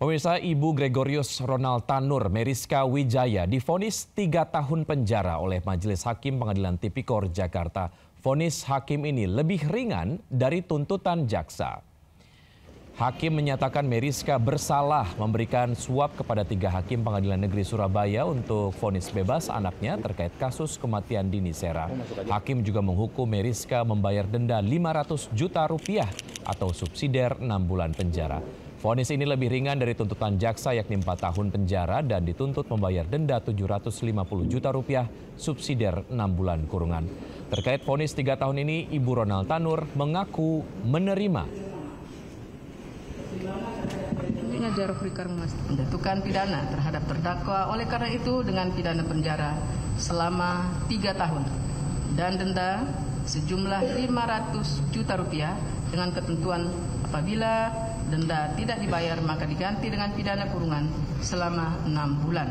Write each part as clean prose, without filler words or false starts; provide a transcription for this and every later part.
Pemirsa, Ibu Gregorius Ronald Tanur Meriska Wijaya divonis 3 tahun penjara oleh Majelis Hakim Pengadilan Tipikor Jakarta. Vonis hakim ini lebih ringan dari tuntutan jaksa. Hakim menyatakan Meriska bersalah memberikan suap kepada 3 hakim Pengadilan Negeri Surabaya untuk vonis bebas anaknya terkait kasus kematian Dini Sera. Hakim juga menghukum Meriska membayar denda 500 juta rupiah atau subsidiar 6 bulan penjara. Vonis ini lebih ringan dari tuntutan jaksa yakni 4 tahun penjara dan dituntut membayar denda 750 juta rupiah subsidiar 6 bulan kurungan. Terkait vonis 3 tahun ini, Ibu Ronald Tanur mengaku menerima. Menjatuhkan pidana terhadap terdakwa, oleh karena itu dengan pidana penjara selama 3 tahun dan denda sejumlah 500 juta rupiah dengan ketentuan apabila denda tidak dibayar maka diganti dengan pidana kurungan selama 6 bulan.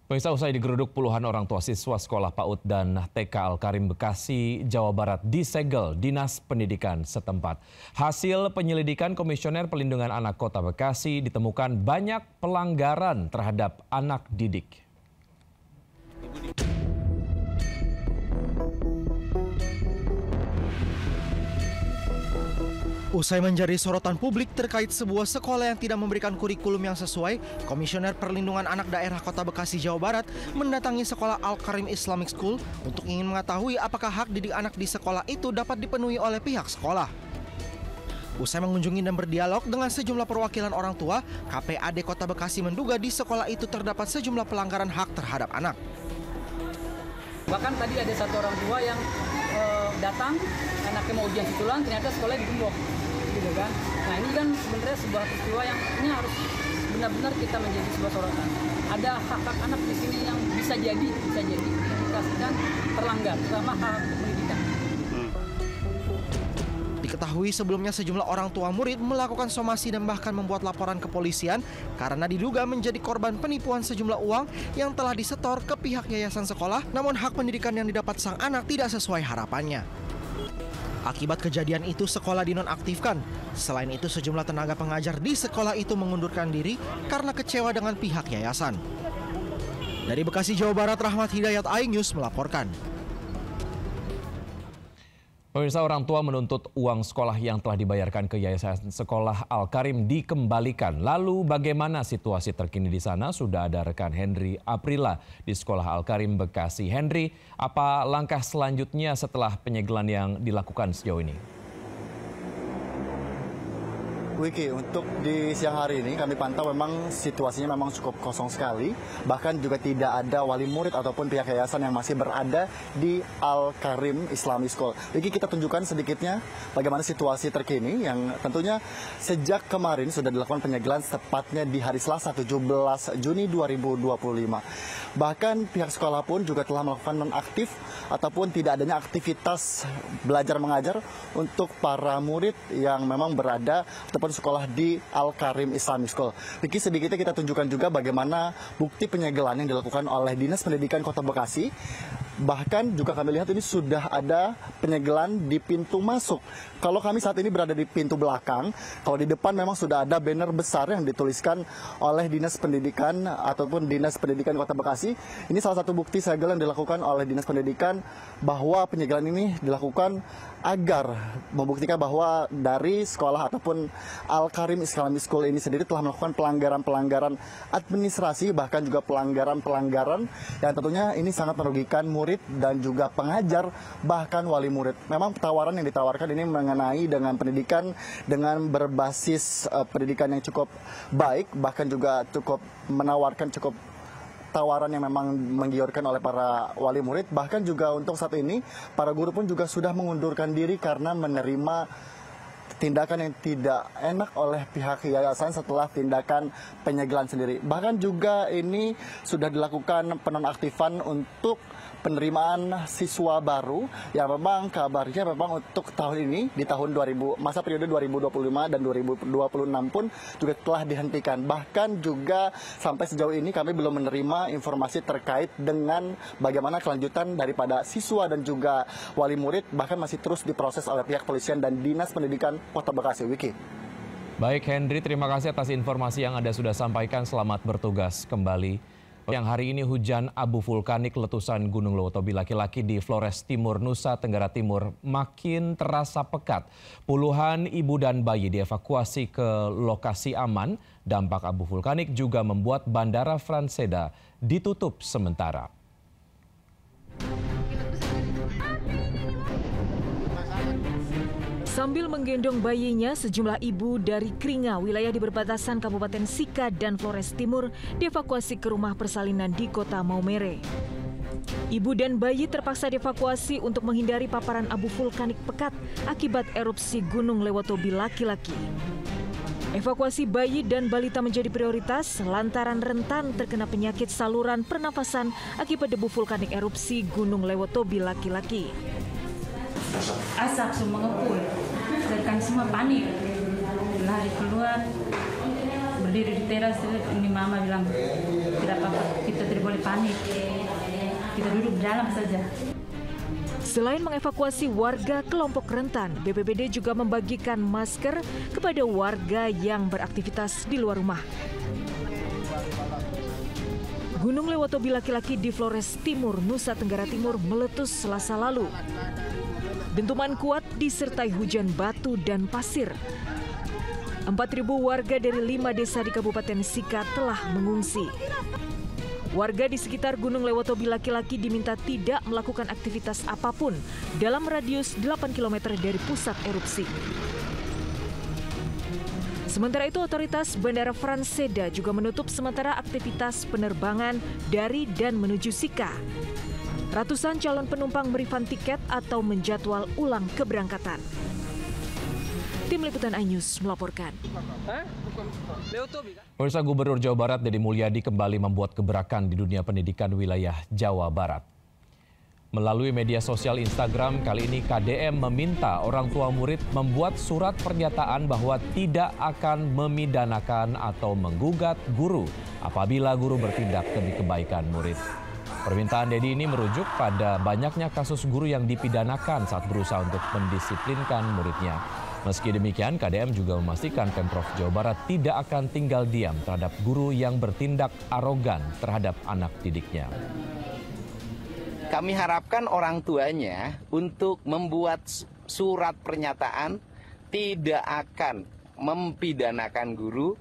Pemirsa, usai digeruduk puluhan orang tua siswa sekolah PAUD dan TK Al-Karim Bekasi, Jawa Barat disegel Dinas Pendidikan setempat. Hasil penyelidikan Komisioner Perlindungan Anak Kota Bekasi ditemukan banyak pelanggaran terhadap anak didik. Usai menjadi sorotan publik terkait sebuah sekolah yang tidak memberikan kurikulum yang sesuai, Komisioner Perlindungan Anak Daerah Kota Bekasi, Jawa Barat mendatangi sekolah Al-Karim Islamic School untuk ingin mengetahui apakah hak didik anak di sekolah itu dapat dipenuhi oleh pihak sekolah. Usai mengunjungi dan berdialog dengan sejumlah perwakilan orang tua, KPAD Kota Bekasi menduga di sekolah itu terdapat sejumlah pelanggaran hak terhadap anak. Bahkan tadi ada satu orang tua yang datang, anaknya mau ujian susulan, ternyata sekolahnya digembok. Gitu kan. Nah ini kan sebenarnya sebuah peristiwa yang ini harus benar-benar kita menjadi sebuah sorotan. Ada hak-hak anak di sini yang bisa jadi dikasihkan terlanggar, terutama hak pendidikan. Diketahui sebelumnya sejumlah orang tua murid melakukan somasi dan bahkan membuat laporan ke polisian karena diduga menjadi korban penipuan sejumlah uang yang telah disetor ke pihak yayasan sekolah, namun hak pendidikan yang didapat sang anak tidak sesuai harapannya. Akibat kejadian itu sekolah dinonaktifkan. Selain itu sejumlah tenaga pengajar di sekolah itu mengundurkan diri karena kecewa dengan pihak yayasan. Dari Bekasi, Jawa Barat, Rahmat Hidayat, iNews melaporkan. Pemirsa, orang tua menuntut uang sekolah yang telah dibayarkan ke Yayasan Sekolah Al-Karim dikembalikan. Lalu bagaimana situasi terkini di sana? Sudah ada rekan Henry Aprila di Sekolah Al-Karim Bekasi. Henry, apa langkah selanjutnya setelah penyegelan yang dilakukan sejauh ini? Wiki, untuk di siang hari ini kami pantau memang situasinya memang cukup kosong sekali. Bahkan juga tidak ada wali murid ataupun pihak yayasan yang masih berada di Al-Karim Islamic School. Wiki, kita tunjukkan sedikitnya bagaimana situasi terkini yang tentunya sejak kemarin sudah dilakukan penyegelan tepatnya di hari Selasa 17 Juni 2025. Bahkan pihak sekolah pun juga telah melakukan nonaktif ataupun tidak adanya aktivitas belajar mengajar untuk para murid yang memang berada ataupun sekolah di Al-Karim Islamic School. Riki, sedikitnya kita tunjukkan juga bagaimana bukti penyegelan yang dilakukan oleh Dinas Pendidikan Kota Bekasi. Bahkan juga kami lihat ini sudah ada penyegelan di pintu masuk. Kalau kami saat ini berada di pintu belakang, kalau di depan memang sudah ada banner besar yang dituliskan oleh Dinas Pendidikan ataupun Dinas Pendidikan Kota Bekasi. Ini salah satu bukti segel yang dilakukan oleh Dinas Pendidikan bahwa penyegelan ini dilakukan agar membuktikan bahwa dari sekolah ataupun Al-Karim Islamic School ini sendiri telah melakukan pelanggaran-pelanggaran administrasi, bahkan juga pelanggaran-pelanggaran yang tentunya ini sangat merugikan murid dan juga pengajar, bahkan wali murid. Memang tawaran yang ditawarkan ini mengenai dengan pendidikan dengan berbasis pendidikan yang cukup baik, bahkan juga cukup menawarkan tawaran yang memang menggiurkan oleh para wali murid. Bahkan juga untuk saat ini para guru pun juga sudah mengundurkan diri karena menerima tindakan yang tidak enak oleh pihak yayasan setelah tindakan penyegelan sendiri. Bahkan juga ini sudah dilakukan penonaktifan untuk penerimaan siswa baru yang memang kabarnya memang untuk tahun ini di tahun masa periode 2025 dan 2026 pun juga telah dihentikan. Bahkan juga sampai sejauh ini kami belum menerima informasi terkait dengan bagaimana kelanjutan daripada siswa dan juga wali murid, bahkan masih terus diproses oleh pihak polisian dan Dinas Pendidikan Kota Bekasi. Wiki. Baik Hendri, terima kasih atas informasi yang Anda sudah sampaikan. Selamat bertugas kembali. Yang hari ini hujan abu vulkanik letusan Gunung Lewotobi laki-laki di Flores Timur, Nusa Tenggara Timur makin terasa pekat. Puluhan ibu dan bayi dievakuasi ke lokasi aman. Dampak abu vulkanik juga membuat Bandara Franseda ditutup sementara. Sambil menggendong bayinya, sejumlah ibu dari Kringa, wilayah di perbatasan Kabupaten Sika dan Flores Timur, dievakuasi ke rumah persalinan di kota Maumere. Ibu dan bayi terpaksa dievakuasi untuk menghindari paparan abu vulkanik pekat akibat erupsi Gunung Lewotobi laki-laki. Evakuasi bayi dan balita menjadi prioritas lantaran rentan terkena penyakit saluran pernafasan akibat debu vulkanik erupsi Gunung Lewotobi laki-laki. Asap semua ngepul, sedangkan semua panik, lari keluar, berdiri di teras. Ini mama bilang tidak apa-apa, kita tidak boleh panik, kita duduk di dalam saja. Selain mengevakuasi warga kelompok rentan, BPBD juga membagikan masker kepada warga yang beraktivitas di luar rumah. Gunung Lewotobi laki-laki di Flores Timur, Nusa Tenggara Timur meletus Selasa lalu. Dentuman kuat disertai hujan batu dan pasir. 4.000 warga dari 5 desa di Kabupaten Sika telah mengungsi. Warga di sekitar Gunung Lewotobi laki-laki diminta tidak melakukan aktivitas apapun dalam radius 8 km dari pusat erupsi. Sementara itu, otoritas Bandara Franseda juga menutup sementara aktivitas penerbangan dari dan menuju Sika. Ratusan calon penumpang merefund tiket atau menjadwal ulang keberangkatan. Tim Liputan iNews melaporkan. Pemirsa, Gubernur Jawa Barat Deddy Mulyadi kembali membuat gebrakan di dunia pendidikan wilayah Jawa Barat. Melalui media sosial Instagram, kali ini KDM meminta orang tua murid membuat surat pernyataan bahwa tidak akan memidanakan atau menggugat guru apabila guru bertindak demi kebaikan murid. Permintaan Deddy ini merujuk pada banyaknya kasus guru yang dipidanakan saat berusaha untuk mendisiplinkan muridnya. Meski demikian, KDM juga memastikan Pemprov Jawa Barat tidak akan tinggal diam terhadap guru yang bertindak arogan terhadap anak didiknya. Kami harapkan orang tuanya untuk membuat surat pernyataan tidak akan mempidanakan guru,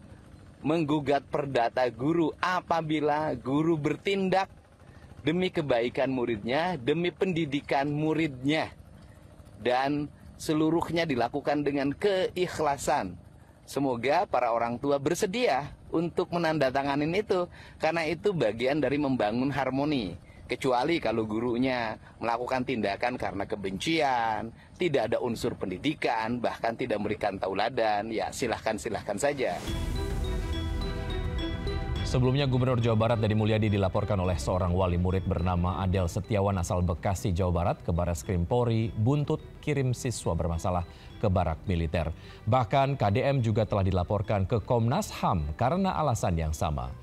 menggugat perdata guru apabila guru bertindak demi kebaikan muridnya, demi pendidikan muridnya, dan seluruhnya dilakukan dengan keikhlasan. Semoga para orang tua bersedia untuk menandatangani itu, karena itu bagian dari membangun harmoni. Kecuali kalau gurunya melakukan tindakan karena kebencian, tidak ada unsur pendidikan, bahkan tidak memberikan tauladan, ya silahkan saja. Sebelumnya, Gubernur Jawa Barat Deddy Mulyadi dilaporkan oleh seorang wali murid bernama Adel Setiawan asal Bekasi, Jawa Barat ke Barreskrim Polri buntut kirim siswa bermasalah ke barak militer. Bahkan KDM juga telah dilaporkan ke Komnas HAM karena alasan yang sama.